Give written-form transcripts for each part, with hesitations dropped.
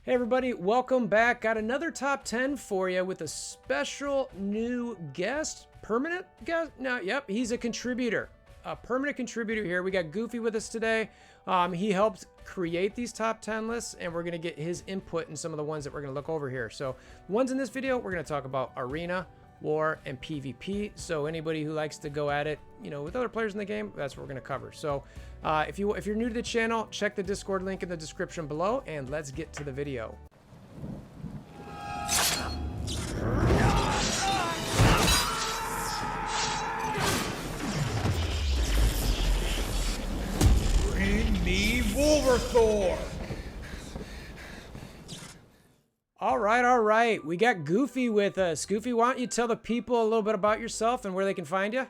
Hey everybody, welcome back. Got another top 10 for you with a special new guest. Permanent guest? No, yep, he's a contributor. A permanent contributor here. We got Goofy with us today. He helped create these top 10 lists, and we're going to get his input in some of the ones that we're going to look over here. So, ones in this video, we're going to talk about Arena, War, and PvP. So anybody who likes to go at it, you know, with other players in the game, that's what we're going to cover. So if you're new to the channel, check the Discord link in the description below, and let's get to the video. Bring me WolverThor! All right. We got Goofy with us. Goofy, why don't you tell the people a little bit about yourself and where they can find you?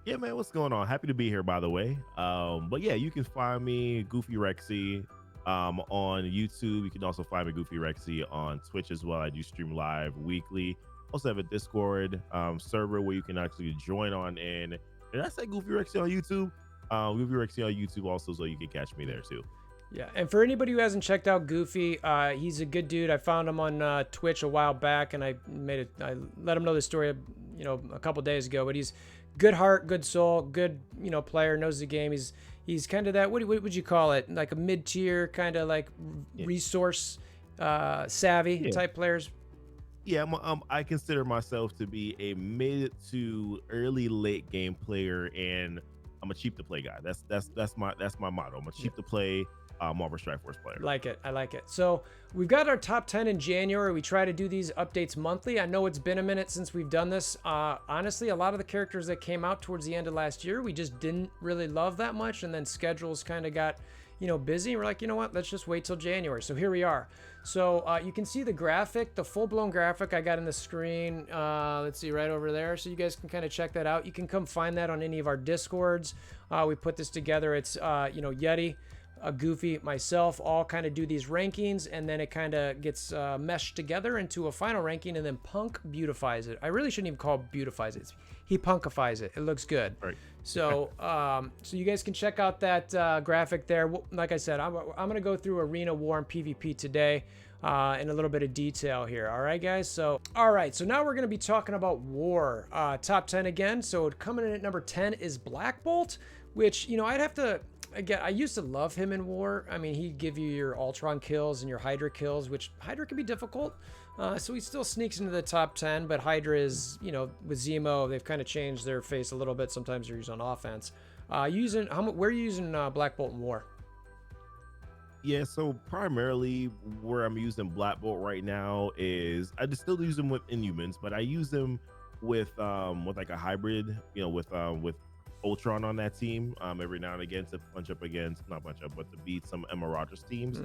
Yeah, man, what's going on? Happy to be here, by the way. But yeah, you can find me Goofy Rexy on YouTube. You can also find me Goofy Rexy on Twitch as well. I do stream live weekly. Also have a Discord server where you can actually join on in. Did I say Goofy Rexy on YouTube? Goofy Rexy on YouTube also, so you can catch me there too. Yeah, and for anybody who hasn't checked out Goofy, he's a good dude. I found him on Twitch a while back, and I let him know the story, you know, a couple days ago. But he's good heart, good soul, good, you know, player, knows the game. He's kind of that. What would you call it? Like a mid-tier kind of like resource savvy type players. Yeah, I consider myself to be a mid to early late game player, and I'm a cheap to play guy. That's my motto. I'm a cheap to play. Marvel Strike Force player. I like it. So we've got our top 10 in January. We try to do these updates monthly. I know it's been a minute since we've done this. Honestly, a lot of the characters that came out towards the end of last year, we just didn't really love that much. And then schedules kind of got, you know, busy. We're like, you know what? Let's just wait till January. So here we are. So you can see the graphic, the full-blown graphic I got in the screen. Let's see, right over there. So you guys can kind of check that out. You can come find that on any of our Discords. We put this together. It's, you know, Yeti, Goofy, myself, all kind of do these rankings, and then it kind of gets meshed together into a final ranking, and then Punk beautifies it. I really shouldn't even call it beautifies it. He punkifies it. It looks good. Right. So, so you guys can check out that graphic there. Like I said, I'm going to go through Arena, War, and PvP today in a little bit of detail here. All right, guys? So, all right. So now we're going to be talking about War. Top 10 again. So coming in at number 10 is Black Bolt, which, you know, I'd have to... Again, I used to love him in War. I mean, he'd give you your Ultron kills and your Hydra kills, which Hydra can be difficult. So he still sneaks into the top 10, but Hydra is, you know, with Zemo, they've kind of changed their face a little bit. Sometimes they're used on offense. Where are you using Black Bolt in War? Yeah, so primarily where I'm using Black Bolt right now is I just still use them with Inhumans, but I use them with like a hybrid, you know, with Ultron on that team every now and again to but to beat some Emma Rogers teams.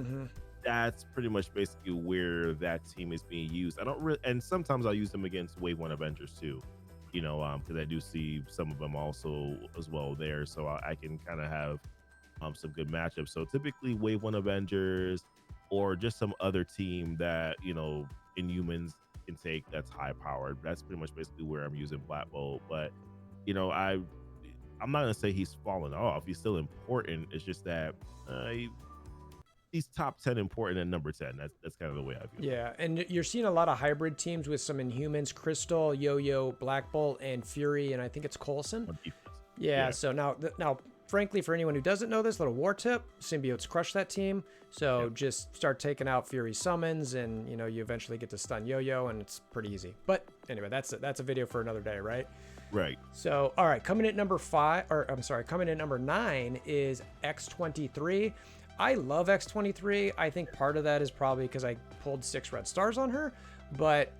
That's pretty much basically where that team is being used. I don't really, and sometimes I'll use them against Wave 1 Avengers too, you know, because I do see some of them also as well there, so I can kind of have some good matchups. So typically Wave 1 Avengers or just some other team that, you know, Inhumans can take that's high powered. That's pretty much basically where I'm using Black Bolt. But, you know, I'm not gonna say he's fallen off. He's still important. It's just that he's top 10 important at number 10. That's kind of the way I view it. Yeah, and you're seeing a lot of hybrid teams with some Inhumans, Crystal, Yo-Yo, Black Bolt, and Fury, and I think it's Coulson. Yeah. So now, frankly, for anyone who doesn't know this, little war tip: symbiotes crush that team. So just start taking out Fury summons, and you know you eventually get to stun Yo-Yo, and it's pretty easy. But anyway, that's a video for another day, right? Right. So, all right, coming in at number 9 is X-23. I love X-23. I think part of that is probably because I pulled 6 red stars on her, but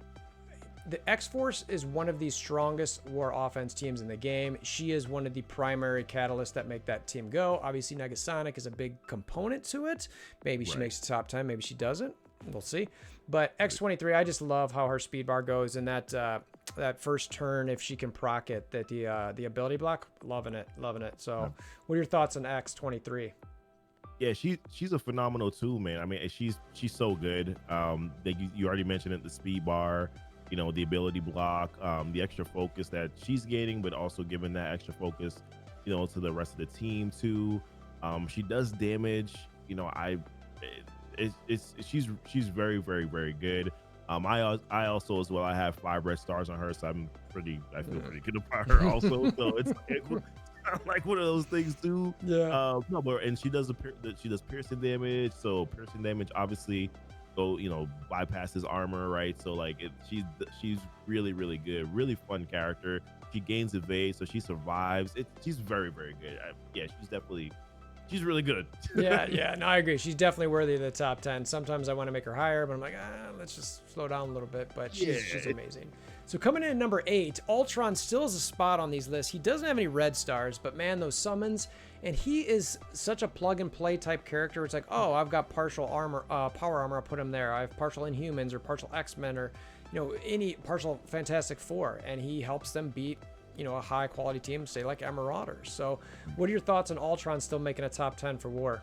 the X-Force is one of the strongest war offense teams in the game. She is one of the primary catalysts that make that team go. Obviously, Negasonic is a big component to it. Maybe she makes the top 10, maybe she doesn't. We'll see. But X-23, I just love how her speed bar goes, and that first turn, if she can proc it, that the ability block, loving it. So what are your thoughts on X-23? Yeah, she's a phenomenal tool, man. I mean, she's so good. You already mentioned it, the speed bar, you know, the ability block, the extra focus that she's gaining, but also giving that extra focus, you know, to the rest of the team too. She does damage, you know, she's very very very good. I also as well. I have 5 red stars on her, so I feel pretty good about her also. So it's like one of those things too. Yeah. No, but and she does piercing damage. So piercing damage obviously bypasses armor, right? So like she's really really good, really fun character. She gains evade, so she survives. She's very very good. She's really good. Yeah, no, I agree. She's definitely worthy of the top 10. Sometimes I want to make her higher, but I'm like, let's just slow down a little bit. But she's amazing. So coming in at number 8, Ultron still has a spot on these lists. He doesn't have any red stars, but man, those summons, and he is such a plug and play type character. It's like, oh, I've got partial armor, power armor, I'll put him there. I have partial Inhumans or partial X-Men or any partial Fantastic Four, and he helps them beat a high quality team, say like Marauders. So what are your thoughts on Ultron still making a top 10 for War?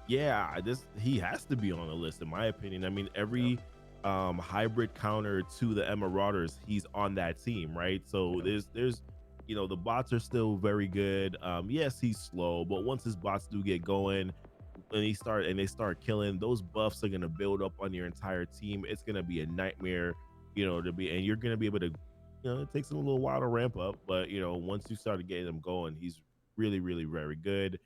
Yeah, he has to be on the list in my opinion. I mean, every hybrid counter to the Marauders, he's on that team, right? So there's the bots are still very good. Yes, he's slow, but once his bots do get going and they start killing, those buffs are gonna build up on your entire team. It's gonna be a nightmare, and you're gonna be able to it takes him a little while to ramp up, but once you started getting him going, he's really, really very good.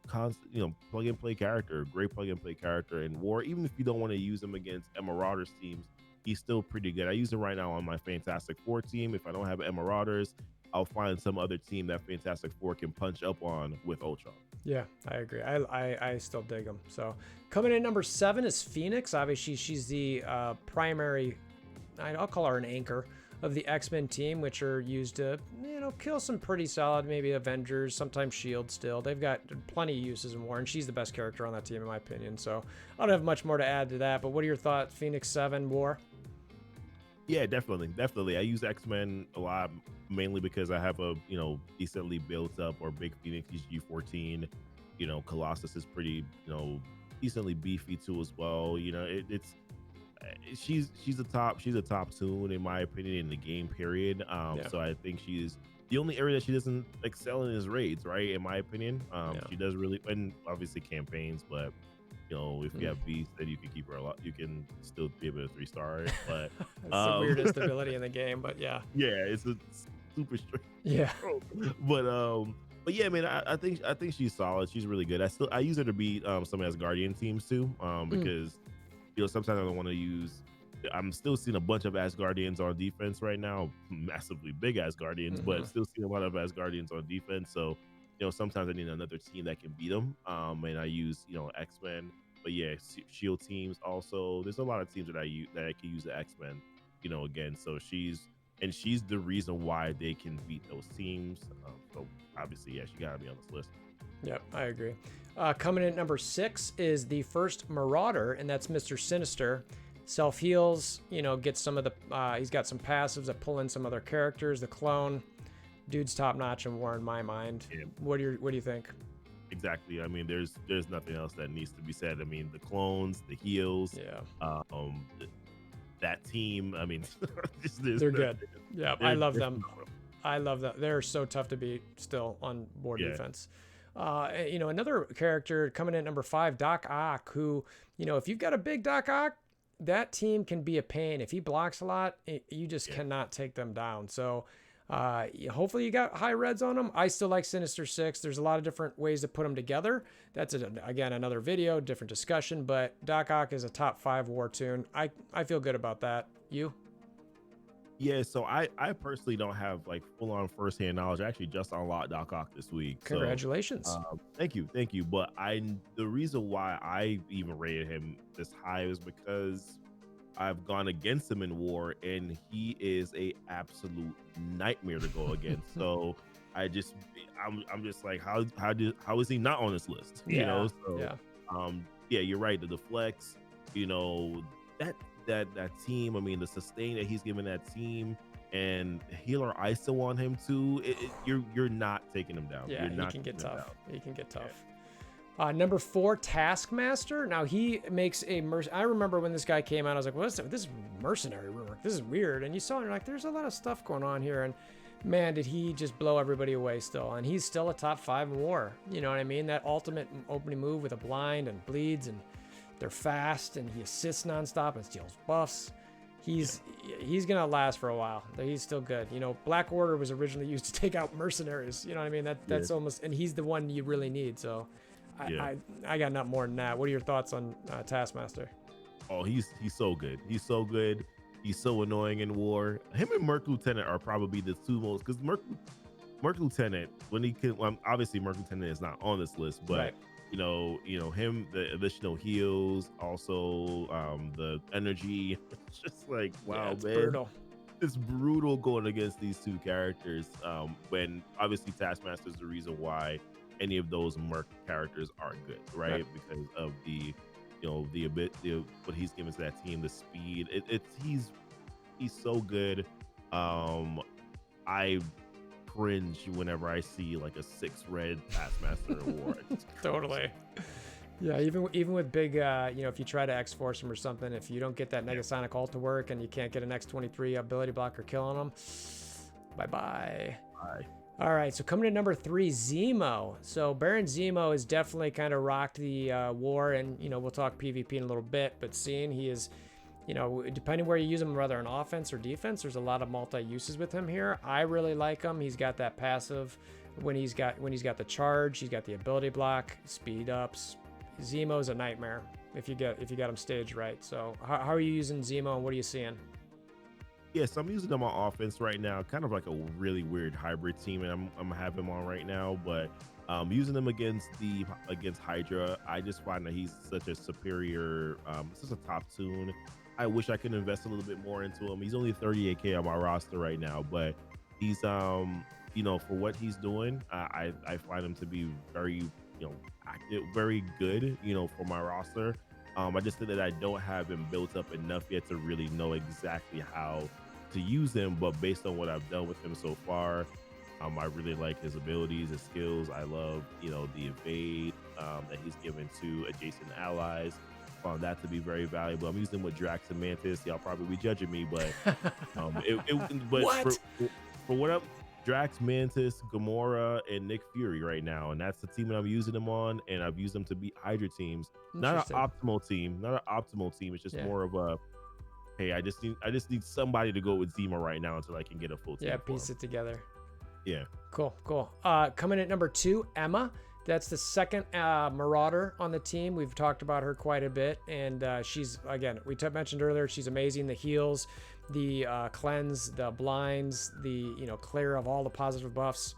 Constant, plug and play character, great plug and play character in War. Even if you don't want to use him against Marauders teams, he's still pretty good. I use him right now on my Fantastic Four team. If I don't have Marauders, I'll find some other team that Fantastic Four can punch up on with Ultron. Yeah, I agree. I still dig him. So coming in number 7 is Phoenix. Obviously, she's the primary, I'll call her an anchor of the X-Men team, which are used to kill some pretty solid, maybe Avengers, sometimes Shield. Still, they've got plenty of uses in War, and she's the best character on that team in my opinion. So I don't have much more to add to that, but what are your thoughts? Phoenix 7 War? Yeah, definitely. I use X-Men a lot, mainly because I have a decently built up or big Phoenix G14. Colossus is pretty decently beefy too as well. She's a top tune in my opinion in the game period. So I think she's the only area that she doesn't excel in is raids, right? In my opinion, she does really, and obviously campaigns, but if you have beasts, then you can keep her a lot. You can still give it a 3-star. But it's the weirdest ability in the game, but yeah, it's a super straight. Yeah, but yeah, man, I think she's solid. She's really good. I use her to beat some Asgardian teams too, because sometimes I don't want to use. I'm still seeing a bunch of Asgardians on defense right now, massively big Asgardians, but still seeing a lot of Asgardians on defense. So, sometimes I need another team that can beat them. And I use, X-Men, but yeah, Shield teams also. There's a lot of teams that I can use the X-Men, again. So she's the reason why they can beat those teams. So obviously, yeah, she gotta be on this list. Yep, I agree. Coming in at number 6 is the first Marauder, and that's Mr. Sinister. Self heals, gets some of the. He's got some passives that pull in some other characters. The clone, dude's top notch in War in my mind. Yeah. What do you think? Exactly. I mean, there's nothing else that needs to be said. I mean, the clones, the heals. Yeah. That team. I mean, they're good. Yeah, I love them. I love that. They're so tough to beat still on board defense. Another character coming in at number 5, Doc Ock, who, if you've got a big Doc Ock, that team can be a pain. If he blocks a lot, you just cannot take them down. So hopefully you got high reds on them. I still like Sinister 6. There's a lot of different ways to put them together. That's, again, another video, different discussion. But Doc Ock is a top 5 War Toon. I feel good about that. You? Yeah, so I personally don't have like full-on first-hand knowledge. I actually just unlocked Doc Ock this week. Congratulations. So, thank you. But the reason why I even rated him this high is because I've gone against him in War, and he is a absolute nightmare to go against. So I'm just like, how is he not on this list? Yeah. You're right. The deflects, that team. I mean, the sustain that he's given that team, and healer ISO on him too. You're not taking him down. Yeah, he can get tough. He can get tough. Number 4, Taskmaster. Now he makes a I remember when this guy came out, I was like, "What's this? This is mercenary work. This is weird." And you saw, and you're like, "There's a lot of stuff going on here." And man, did he just blow everybody away still. And he's still a top 5 in War. You know what I mean? That ultimate opening move with a blind and bleeds and They're fast, and he assists nonstop and steals buffs. He's gonna last for a while. He's still good. You know, Black Order was originally used to take out mercenaries. You know what I mean? That's almost, and he's the one you really need. So, I got not more than that. What are your thoughts on Taskmaster? Oh, he's so good. He's so good. He's so annoying in war. Him and Merc Lieutenant are probably the two most, because Merc Lieutenant, when he can, well, obviously Merc Lieutenant is not on this list, but Right. you know him, the additional heals, also the energy. It's just like, wow, It's man, brutal. it's brutal going against these two characters. When obviously Taskmaster is the reason why any of those Merc characters are good, right? Because of the, you know, what he's given to that team, the speed. He's so good. I cringe whenever I see like a 6 red Taskmaster in war. Totally. Yeah, even with big, you know, if you try to X-Force him or something, if you don't get that Negasonic ult to work and you can't get an X-23 ability blocker kill on him, bye-bye. Bye. All right, so coming to number 3, Zemo. So Baron Zemo has definitely kind of rocked the war, and, you know, we'll talk PvP in a little bit, but seeing he is, you know, depending where you use him, whether on offense or defense, there's a lot of multi-uses with him here. I really like him. He's got that passive when he's got the charge, he's got the ability block, speed ups. Zemo's a nightmare if you got him staged right. So how are you using Zemo, and what are you seeing? Yes, I'm using him on offense right now, kind of like a really weird hybrid team, and I'm gonna have him on right now. But using him against Hydra, I just find that he's such a superior, such a top tune. I wish I could invest a little bit more into him. He's only 38k on my roster right now, but he's you know, for what he's doing, I find him to be very, you know, active, very good, you know, for my roster. I just think that I don't have him built up enough yet to really know exactly how to use him, but based on what I've done with him so far, I really like his abilities, his skills. I love, you know, the evade that he's given to adjacent allies. Found that to be very valuable. I'm using him with Drax and Mantis. Y'all probably be judging me, but but What? for what I'm Drax, Mantis, Gamora, and Nick Fury right now, and that's the team that I'm using them on, and I've used them to beat Hydra teams. Not an optimal team. It's just more of a, hey, I just need somebody to go with Zemo right now until I can get a full team. Yeah, piece it together. Yeah. Cool. Coming at number 2, Emma. That's the second Marauder on the team. We've talked about her quite a bit, and she's, again, we mentioned earlier, she's amazing. The heals, the cleanse, the blinds, the, you know, clear of all the positive buffs.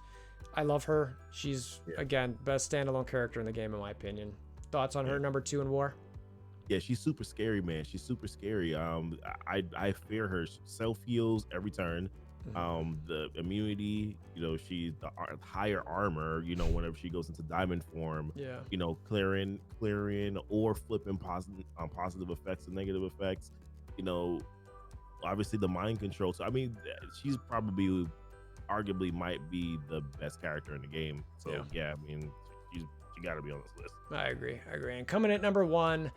I love her. She's, again, best standalone character in the game, in my opinion. Thoughts on her, number 2 in war? Yeah, she's super scary, man. She's super scary. I fear her. Self heals every turn. The immunity, you know, she's the higher armor, you know, whenever she goes into diamond form, you know, clearing or flipping positive effects and negative effects, you know, obviously the mind control. So I mean, she's probably arguably might be the best character in the game. So yeah, I mean, she got to be on this list. I agree. And coming at number 1,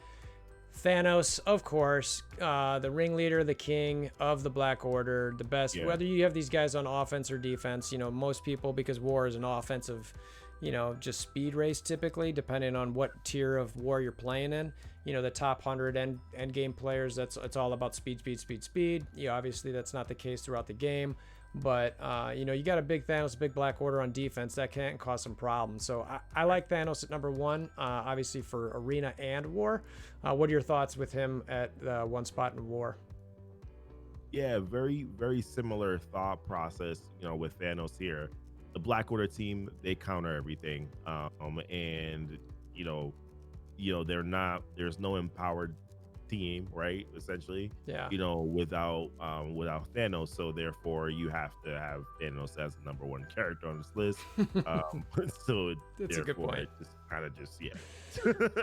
Thanos, of course, the ringleader, the king of the Black Order, the best. Whether you have these guys on offense or defense, you know, most people, because war is an offensive, you know, just speed race typically, depending on what tier of war you're playing in. You know, the top 100 end game players, it's all about speed. You know, obviously that's not the case throughout the game. But, you know, you got a big Thanos, a big Black Order on defense. That can cause some problems. So I like Thanos at number 1, obviously for Arena and War. What are your thoughts with him at one spot in War? Yeah, very, very similar thought process, you know, with Thanos here. The Black Order team, they counter everything. And, you know, there's no empowered team, right? Essentially, you know, without Thanos, so therefore you have to have Thanos as the number 1 character on this list. So that's a good point. It just kind of just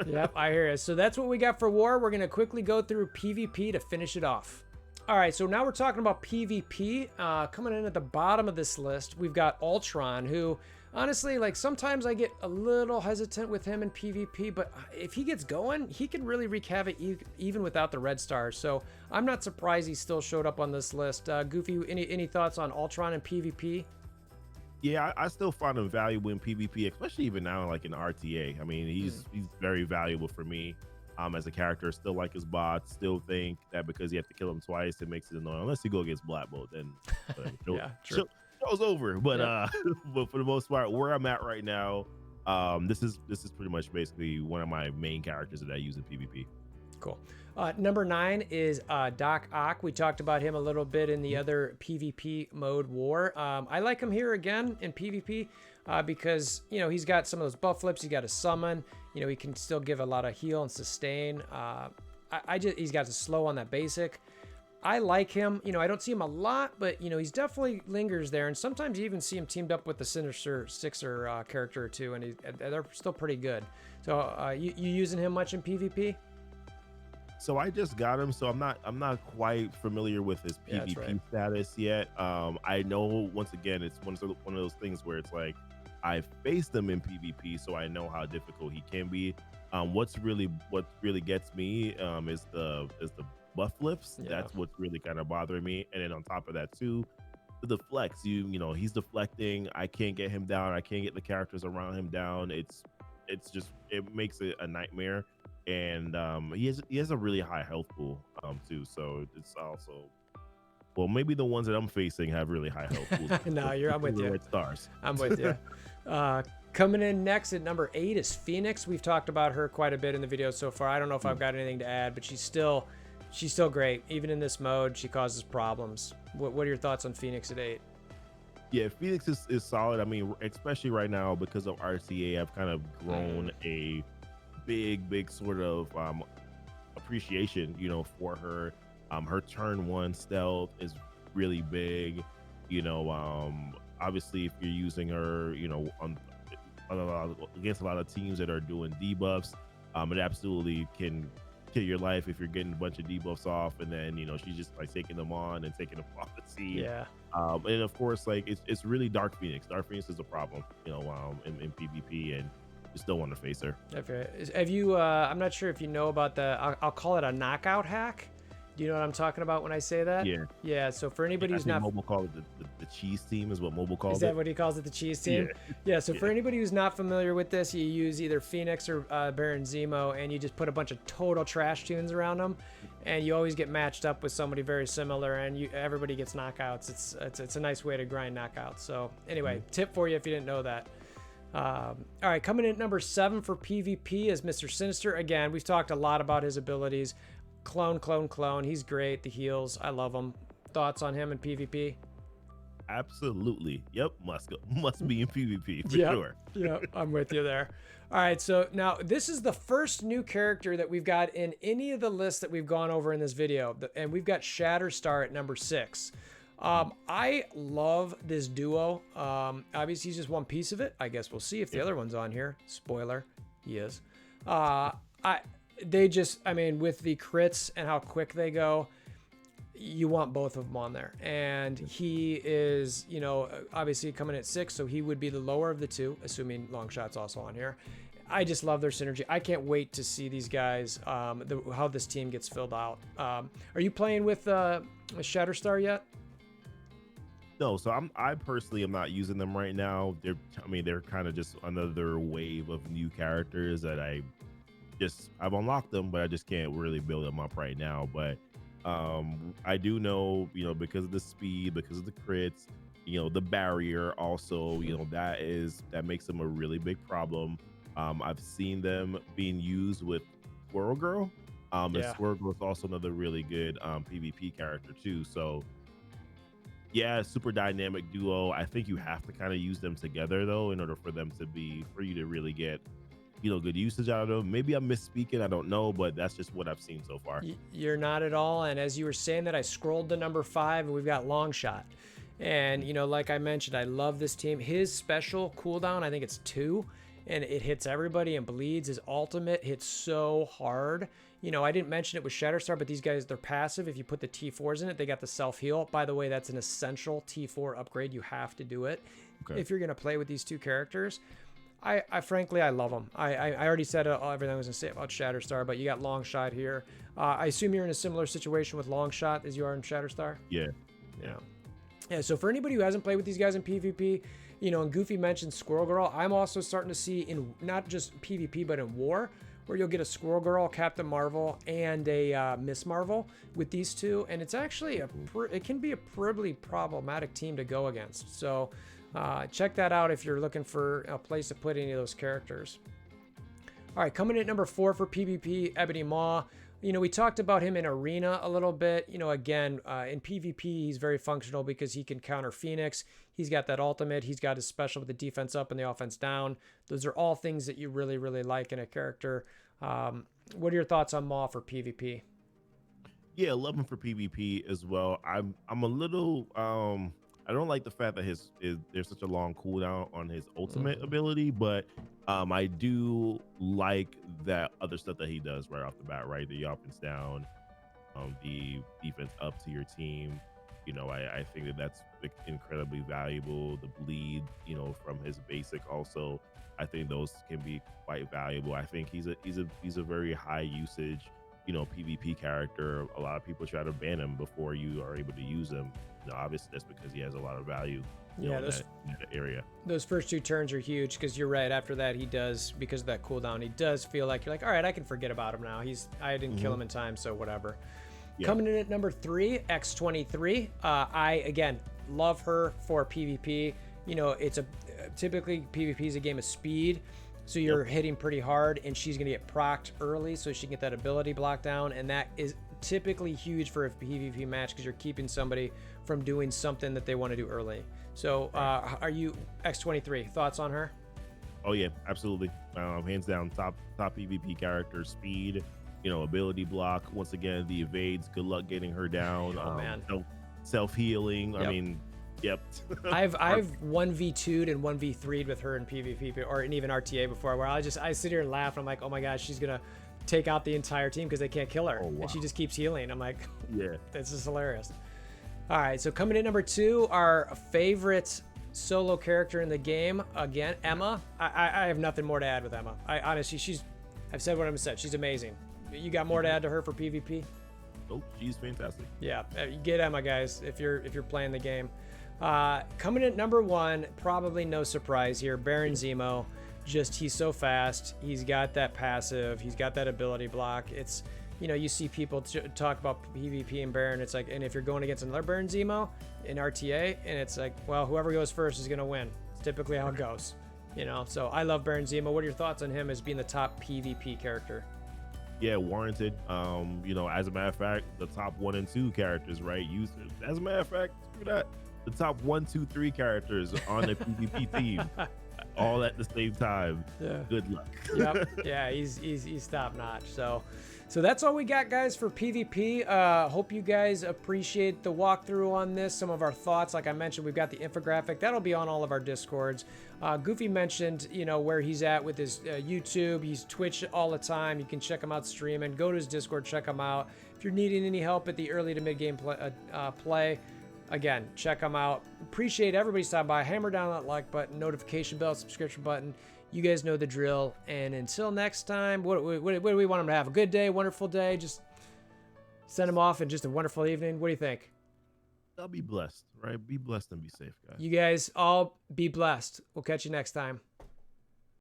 Yep, I hear you. So that's what we got for war. We're gonna quickly go through PvP to finish it off. All right, so now we're talking about PvP. Coming in at the bottom of this list, we've got Ultron, who honestly, like, sometimes I get a little hesitant with him in PvP, but if he gets going, he can really wreak havoc even without the red stars. So I'm not surprised he still showed up on this list. Goofy, any thoughts on Ultron and PvP? Yeah, I still find him valuable in PvP, especially even now, like in RTA. I mean, he's very valuable for me. as a character. Still like his bots. Still think that because you have to kill him twice, it makes it annoying. Unless you go against Black Bolt, then whatever. Yeah, true. Show's over. But Yep. but for the most part, where I'm at right now, this is pretty much basically one of my main characters that I use in PvP. Cool. Number 9 is Doc Ock. We talked about him a little bit in the other PvP mode war. I like him here again in PvP because, you know, he's got some of those buff flips. He's got a summon. You know, he can still give a lot of heal and sustain. He's got a slow on that basic. I like him. You know, I don't see him a lot, but, you know, he's definitely lingers there. And sometimes you even see him teamed up with the Sinister Sixer character or two, and they're still pretty good. So you using him much in PvP? So I just got him, so I'm not quite familiar with his PvP status yet. I know, once again, it's one of those things where it's like I faced him in PvP, so I know how difficult he can be. What really gets me is the buff lifts. Yeah. That's what's really kind of bothering me. And then on top of that too, the flex. You know, he's deflecting. I can't get him down. I can't get the characters around him down. It makes it a nightmare. And he has a really high health pool too, so it's also, well, maybe the ones that I'm facing have really high health pools. No, I'm with you. Stars. I'm with you. Coming in next at number 8 is Phoenix. We've talked about her quite a bit in the video so far. I don't know if I've got anything to add, but she's still great. Even in this mode, she causes problems. What are your thoughts on Phoenix at 8? Yeah, Phoenix is solid. I mean, especially right now because of RCA, I've kind of grown a big sort of appreciation, you know, for her. Her turn 1 stealth is really big, you know. Obviously if you're using her, you know, against a lot of teams that are doing debuffs, it absolutely can kill your life if you're getting a bunch of debuffs off, and then, you know, she's just like taking them on and taking them off the scene. Yeah. And of course, like it's really Dark Phoenix. Dark Phoenix is a problem, you know, in PvP, and just don't want to face her. Okay. Have you? I'm not sure if you know about I'll call it a knockout hack. Do you know what I'm talking about when I say that? Yeah. Yeah. So for anybody who's not, Mobile call it the cheese team is what Mobile calls it. Is that what he calls it, the cheese team? Yeah. So for anybody who's not familiar with this, you use either Phoenix or Baron Zemo, and you just put a bunch of total trash tunes around them, and you always get matched up with somebody very similar, and everybody gets knockouts. It's a nice way to grind knockouts. So anyway, tip for you if you didn't know that. All right, coming in at number 7 for PvP is Mr. Sinister. Again, we've talked a lot about his abilities. Clone. He's great. The heals, I love him. Thoughts on him in PvP? Absolutely. Yep. Must be in PvP for sure. Yeah, I'm with you there. All right, so now this is the first new character that we've got in any of the lists that we've gone over in this video, and we've got Shatterstar at number 6. I love this duo. Obviously, he's just one piece of it. I guess we'll see if the other one's on here. Spoiler, he is. I mean, with the crits and how quick they go, you want both of them on there. And he is, you know, obviously coming at 6, so he would be the lower of the two, assuming Longshot's also on here. I just love their synergy. I can't wait to see these guys, how this team gets filled out. Are you playing with Shatterstar yet? No, so I personally am not using them right now. They're kind of just another wave of new characters that I've unlocked them, but I just can't really build them up right now. But I do know, you know, because of the speed, because of the crits, you know, the barrier also, you know, that makes them a really big problem. I've seen them being used with Squirrel Girl. And Squirrel Girl is also another really good PvP character too. So yeah, super dynamic duo. I think you have to kind of use them together though, in order for you to really get, you know, good usage out of them. Maybe I'm misspeaking, I don't know, but that's just what I've seen so far. You're not at all. And as you were saying that, I scrolled to number 5 and we've got Longshot. And, you know, like I mentioned, I love this team. His special cooldown, I think it's 2, and it hits everybody and bleeds. His ultimate hits so hard. You know, I didn't mention it with Shatterstar, but these guys, they're passive. If you put the T4s in it, they got the self-heal. By the way, that's an essential T4 upgrade. You have to do it if you're going to play with these two characters. I frankly, I love them. I already said everything I was going to say about Shatterstar, but you got Longshot here. I assume you're in a similar situation with Longshot as you are in Shatterstar? Yeah. Yeah, so for anybody who hasn't played with these guys in PvP, you know, and Goofy mentioned Squirrel Girl, I'm also starting to see in not just PvP, but in War, where you'll get a Squirrel Girl, Captain Marvel, and a Miss Marvel with these two, and it's actually it can be a pretty problematic team to go against. So check that out if you're looking for a place to put any of those characters. All right, coming in at number 4 for PvP, Ebony Maw. You know, we talked about him in Arena a little bit. You know, again, in PvP, he's very functional because he can counter Phoenix. He's got that ultimate. He's got his special with the defense up and the offense down. Those are all things that you really, really like in a character. What are your thoughts on Maw for PvP? Yeah, love him for PvP as well. I'm a little I don't like the fact that there's such a long cooldown on his ultimate ability, but I do like that other stuff that he does right off the bat, right? The offense down, the defense up to your team. You know, I think that's incredibly valuable. The bleed, you know, from his basic also, I think those can be quite valuable. I think he's a very high usage, you know, PvP character. A lot of people try to ban him before you are able to use him. You know, obviously that's because he has a lot of value. Yeah, in that area. Those first 2 turns are huge because you're right. After that, he does, because of that cooldown, he does feel like you're like, all right, I can forget about him now. I didn't kill him in time, so whatever. Yeah. Coming in at number 3, X23. I again love her for PvP. You know, it's typically PvP is a game of speed, so you're hitting pretty hard, and she's gonna get procced early, so she can get that ability block down, and that is typically huge for a PvP match because you're keeping somebody from doing something that they want to do early. So are you X23 thoughts on her? Oh yeah, absolutely. Hands down, top PvP character. Speed, you know, ability block. Once again, the evades. Good luck getting her down. Oh man, self healing. Yep. I mean, yep. I've 1v2'd and 1v3'd with her in PvP or in even RTA before, where I sit here and laugh. And I'm like, oh my gosh, she's gonna take out the entire team because they can't kill her, and she just keeps healing. I'm like, yeah, that's just hilarious. All right, so coming in number 2, our favorite solo character in the game, again, Emma. I have nothing more to add with Emma. I honestly, I've said what I'm said. She's amazing. You got more to add to her for PvP? Oh, she's fantastic. Yeah, get Emma, guys, if you're playing the game. Coming in at number 1, probably no surprise here, Baron Zemo. Just, he's so fast. He's got that passive. He's got that ability block. It's, you know, you see people talk about PvP and Baron. It's like, and if you're going against another Baron Zemo in RTA, and it's like, well, whoever goes first is going to win. It's typically how it goes, you know? So I love Baron Zemo. What are your thoughts on him as being the top PvP character? Yeah, warranted. You know, as a matter of fact, the top 1 and 2 characters, right? As a matter of fact, screw that. The top 1, 2, 3 characters on the PvP team. All at the same time. Yeah. Good luck. Yep. Yeah, he's top notch. So that's all we got, guys, for PvP. Hope you guys appreciate the walkthrough on this. Some of our thoughts, like I mentioned, we've got the infographic. That'll be on all of our Discords. Goofy mentioned, you know, where he's at with his YouTube. He's Twitch all the time. You can check him out streaming. Go to his Discord, check him out. If you're needing any help at the early to mid game play, again, check them out. Appreciate everybody stopping by. Hammer down that like button, notification bell, subscription button. You guys know the drill. And until next time, what do we want them to have? A good day, wonderful day. Just send them off and just a wonderful evening. What do you think? They'll be blessed, right? Be blessed and be safe, guys. You guys all be blessed. We'll catch you next time.